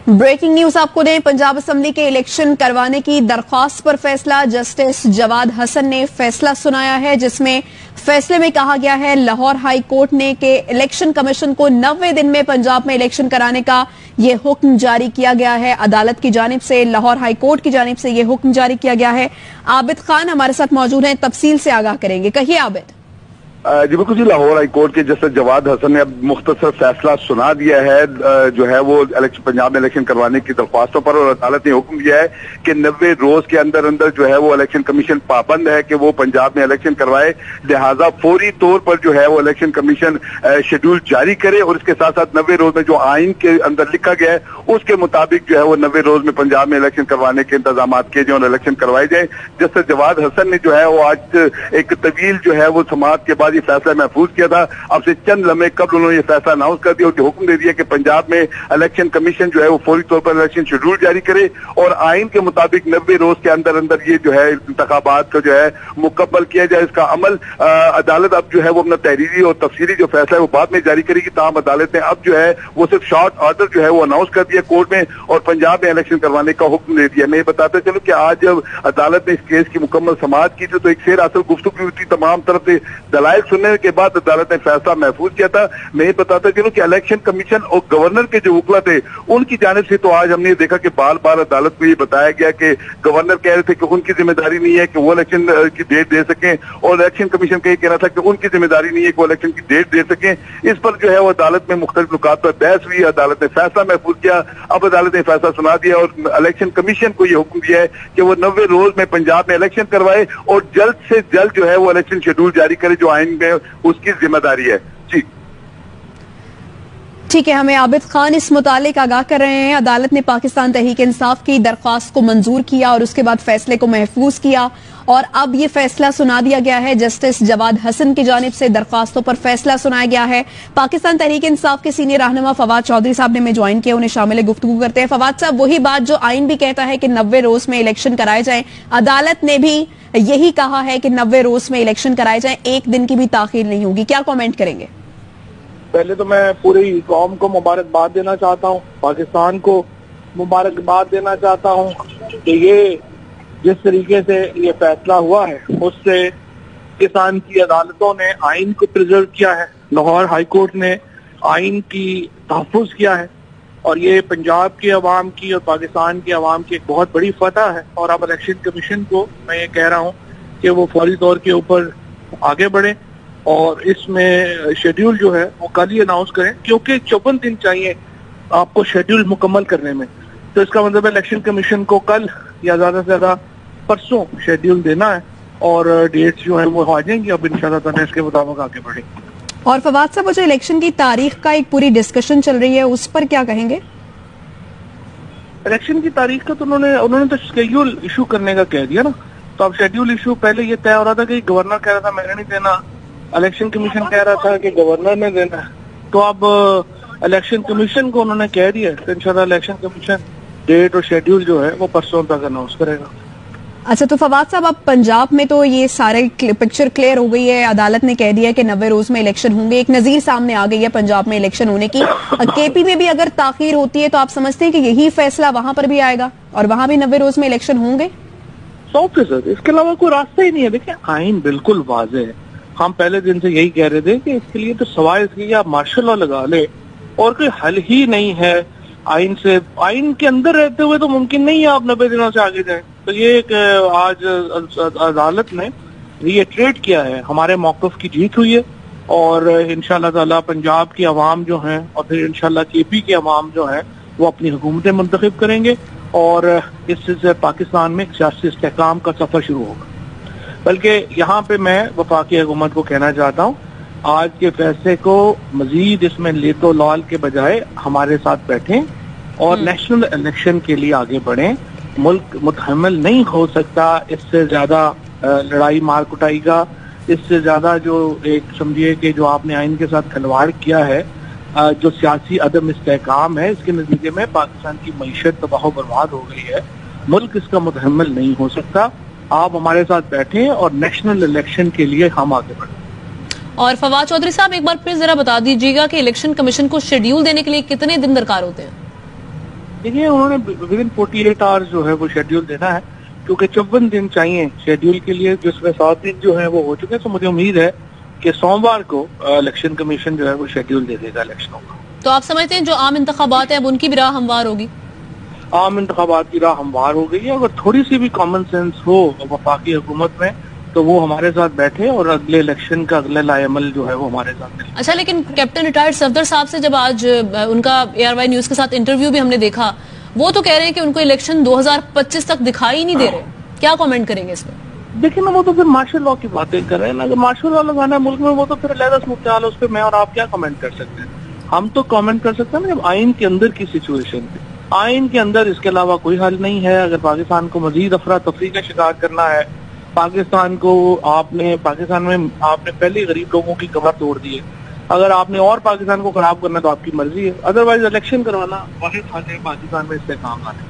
Breaking news आपको दें, Punjab assembly के इलेक्शन करवाने की दरख्वास्त पर फैसला। जस्टिस जवाद हसन ने फैसला सुनाया है, जिसमें फैसले में कहा गया है लाहौर हाई कोर्ट ने के इलेक्शन कमीशन को 90 दिन में पंजाब में इलेक्शन कराने का ये हुक्म जारी किया गया है। अदालत की जानिब से, लाहौर हाई कोर्ट की जानिब से ये हुक्म जारी किया गया है। आबिद खान हमारे साथ मौजूद हैं, तफसील से आगाह करेंगे। कहिए आबिद। जी बिल्कुल जी, लाहौर हाई कोर्ट के जस्टिस जवाद हसन ने अब मुख्तसर फैसला सुना दिया है जो है वो पंजाब में इलेक्शन करवाने की दरख्वास्तों पर, और अदालत ने हुक्म दिया है कि 90 रोज के अंदर अंदर जो है वो इलेक्शन कमीशन पाबंद है कि वो पंजाब में इलेक्शन करवाए। लिहाजा फौरी तौर पर जो है वो इलेक्शन कमीशन शेड्यूल जारी करे, और इसके साथ साथ 90 रोज में जो आइन के अंदर लिखा गया है उसके मुताबिक जो है वो 90 रोज में पंजाब में इलेक्शन करवाने के इंतजाम किए जाए और इलेक्शन करवाए जाए। जस्टिस जवाद हसन ने जो है वो आज एक तवील जो है वो समाअत के बाद ये फैसला महफूज किया था। अब से चंद लम्हे कबल उन्होंने ये फैसला अनाउंस कर दिया और हुक्म दे दिया कि पंजाब में इलेक्शन कमीशन जो है वो फौरी तौर पर इलेक्शन शेड्यूल जारी करे और आइन के मुताबिक 90 रोज के अंदर अंदर ये जो है इंतखाबात का जो है मुकम्मल किया जाए। इसका अमल अदालत अब जो है वो अपना तहरीरी और तफसीली जो फैसला है वो बाद में जारी करेगी। ताहम अदालत ने अब जो है वो सिर्फ शॉर्ट ऑर्डर जो है वो अनाउंस कर दिया कोर्ट में और पंजाब में इलेक्शन करवाने का हुक्म दे दिया। मैं ये बताता चलूं कि आज जब अदालत ने इस केस की मुकम्मल समाअत की थी तो एक शेर असल गुफ्तगू हुई थी, तमाम तरफ से दलाइल सुनने के बाद अदालत ने फैसला महफूज किया था। मैं ये बताता चलूं कि इलेक्शन कमीशन और गवर्नर के जो वकला थे उनकी जानिब से तो आज हमने देखा कि बार बार अदालत को ये बताया गया कि गवर्नर कह रहे थे कि उनकी जिम्मेदारी नहीं है कि वो इलेक्शन की डेट दे सकें, और इलेक्शन कमीशन का ये कहना था कि उनकी जिम्मेदारी नहीं है कि वो इलेक्शन की डेट दे सकें। इस पर जो है वो अदालत में मुख्तलिफ नुकात पर बहस हुई, अदालत ने फैसला महफूज किया। अब अदालत ने फैसला सुना दिया और इलेक्शन कमीशन को ये हुक्म दिया है कि वो 90 रोज में पंजाब में इलेक्शन करवाए और जल्द से जल्द जो है वो इलेक्शन शेड्यूल जारी करे जो आइन में उसकी जिम्मेदारी है। जी ठीक है, हमें आबिद खान इस मुतालिक आगाह कर रहे हैं। अदालत ने पाकिस्तान तहरीक इंसाफ की दरख्वास्त को मंजूर किया और उसके बाद फैसले को महफूज किया और अब ये फैसला सुना दिया गया है। जस्टिस जवाद हसन की जानिब से दरख्वास्तों पर फैसला सुनाया गया है। पाकिस्तान तहरीक इंसाफ के सीनियर रहनुमा फवाद चौधरी साहब ने हमें ज्वाइन किया, उन्हें शामिल गुफ्तगू करते हैं। फवाद साहब, वही बात जो आइन भी कहता है कि 90 रोज में इलेक्शन कराए जाए, अदालत ने भी यही कहा है कि 90 रोज में इलेक्शन कराए जाए, एक दिन की भी ताखीर नहीं होगी। क्या कॉमेंट करेंगे? पहले तो मैं पूरी कौम को मुबारकबाद देना चाहता हूँ, पाकिस्तान को मुबारकबाद देना चाहता हूँ कि ये जिस तरीके से ये फैसला हुआ है उससे पाकिस्तान की अदालतों ने आइन को प्रिजर्व किया है, लाहौर हाई कोर्ट ने आइन की तहफ़्फ़ुज़ किया है और ये पंजाब की अवाम की और पाकिस्तान की अवाम की एक बहुत बड़ी फतह है। और अब इलेक्शन कमीशन को मैं ये कह रहा हूँ कि वो फौरी तौर के ऊपर आगे बढ़े और इसमें शेड्यूल जो है वो कल ही अनाउंस करें, क्योंकि 54 दिन चाहिए आपको शेड्यूल मुकम्मल करने में। तो इसका मतलब इलेक्शन कमीशन को कल या ज्यादा से ज्यादा परसों शेड्यूल देना है और डेट्स जो है वो आ जाएंगी। अब इंशाल्लाह ताला इसके मुताबिक आगे बढ़ेंगे। और फवाद साहब, वो जो इलेक्शन की तारीख का एक पूरी डिस्कशन चल रही है उस पर क्या कहेंगे? इलेक्शन की तारीख का तो उन्होंने तो शेड्यूल इशू करने का कह दिया ना। तो अब शेड्यूल इशू पहले ये तय हो रहा था कि गवर्नर कह रहा था मैंने नहीं देना, इलेक्शन कमीशन कह रहा था कि गवर्नर ने देना है। तो अब इलेक्शन कमीशन को उन्होंने कह दिया तो इंशाल्लाह इलेक्शन कमीशन डेट और शेड्यूल जो है वो परसों तक अनाउंस करेगा। अच्छा, तो फवाद साहब, अब पंजाब में तो ये सारे पिक्चर क्लियर हो गई है। अदालत ने कह दिया कि 90 रोज में इलेक्शन होंगे, एक नजीर सामने आ गई है पंजाब में इलेक्शन होने की। केपी में भी अगर ताखीर होती है तो आप समझते हैं कि यही फैसला वहां पर भी आएगा और वहां भी 90 रोज में इलेक्शन होंगे? 100%, इसके अलावा कोई रास्ता ही नहीं है। देखिए, आइन बिल्कुल वाज़ेह है। हम पहले दिन से यही कह रहे थे कि इसके लिए तो सवाल इसके आप मार्शल लॉ लगा ले और कोई हल ही नहीं है आइन से। आइन के अंदर रहते हुए तो मुमकिन नहीं है आप 90 दिनों से आगे जाएं। तो ये आज अदालत ने रीइटरेट किया है, हमारे मौक़िफ़ की जीत हुई है और इंशाल्लाह ताला पंजाब की अवाम जो है और फिर इंशाल्लाह केपी की अवाम जो है वो अपनी हुकूमतें मुंतखब करेंगे और इससे पाकिस्तान में सियासी इस्तेहकाम का सफर शुरू होगा। बल्कि यहाँ पे मैं वफाकी हुकूमत को कहना चाहता हूँ, आज के फैसले को मजीद इसमें लेतो लॉल के बजाय हमारे साथ बैठें और नेशनल इलेक्शन के लिए आगे बढ़ें। मुल्क मुतहम्मिल नहीं हो सकता इससे ज्यादा लड़ाई मार कुटाई का, इससे ज्यादा जो एक समझिए कि जो आपने आइन के साथ खिलवाड़ किया है, जो सियासी अदम इस्तेहकाम है, इसके नतीजे में पाकिस्तान की मईशत तबाह बर्बाद हो गई है। मुल्क इसका मुतहम्मिल नहीं हो सकता। आप हमारे साथ बैठें और नेशनल इलेक्शन के लिए हम आगे बढ़ें। और फवाद चौधरी साहब, एक बार फिर जरा बता दीजिएगा कि इलेक्शन कमीशन को शेड्यूल देने के लिए कितने दिन दरकार होते हैं? देखिए उन्होंने विद इन 48 आवर्स जो है वो शेड्यूल देना है, क्योंकि 54 दिन चाहिए शेड्यूल के लिए, जिसमें 7 दिन जो है वो हो चुके हैं। तो मुझे उम्मीद है कि सोमवार को इलेक्शन कमीशन जो है वो शेड्यूल दे देगा इलेक्शनों का। तो आप समझते हैं जो आम इंतखाबात है अब उनकी भी राह हमवार होगी? आम इंतखाबात की राह हमवार हो गई है। अगर थोड़ी सी भी कॉमन सेंस हो वफाकी हुकूमत में तो वो हमारे साथ बैठे और अगले इलेक्शन का अगला लाएमल जो है वो हमारे साथ मिले। अच्छा, लेकिन कैप्टन रिटायर्ड सफदर साहब से जब आज उनका ARY न्यूज के साथ इंटरव्यू भी हमने देखा, वो तो कह रहे हैं कि उनको इलेक्शन 2025 तक दिखाई नहीं दे रहे। क्या कमेंट करेंगे इसमें? देखिए ना, वो तो फिर मार्शल लॉ की बातें कर रहे हैं ना। अगर मार्शल लॉ लगाना है मुल्क में, वो तो फिर अलहदा सूरत हाल है, उस पर मैं और आप क्या कमेंट कर सकते हैं? हम तो कमेंट कर सकते हैं ना जब आइन के अंदर की सिचुएशन पे। आइन के अंदर इसके अलावा कोई हल नहीं है। अगर पाकिस्तान को मजीद अफरा तफरी का शिकार करना है, पाकिस्तान में आपने पहले गरीब लोगों की कमर तोड़ दी है, अगर आपने और पाकिस्तान को खराब करना है तो आपकी मर्जी है। अदरवाइज इलेक्शन करवाना वाहिद हल है पाकिस्तान में इससे काम आने।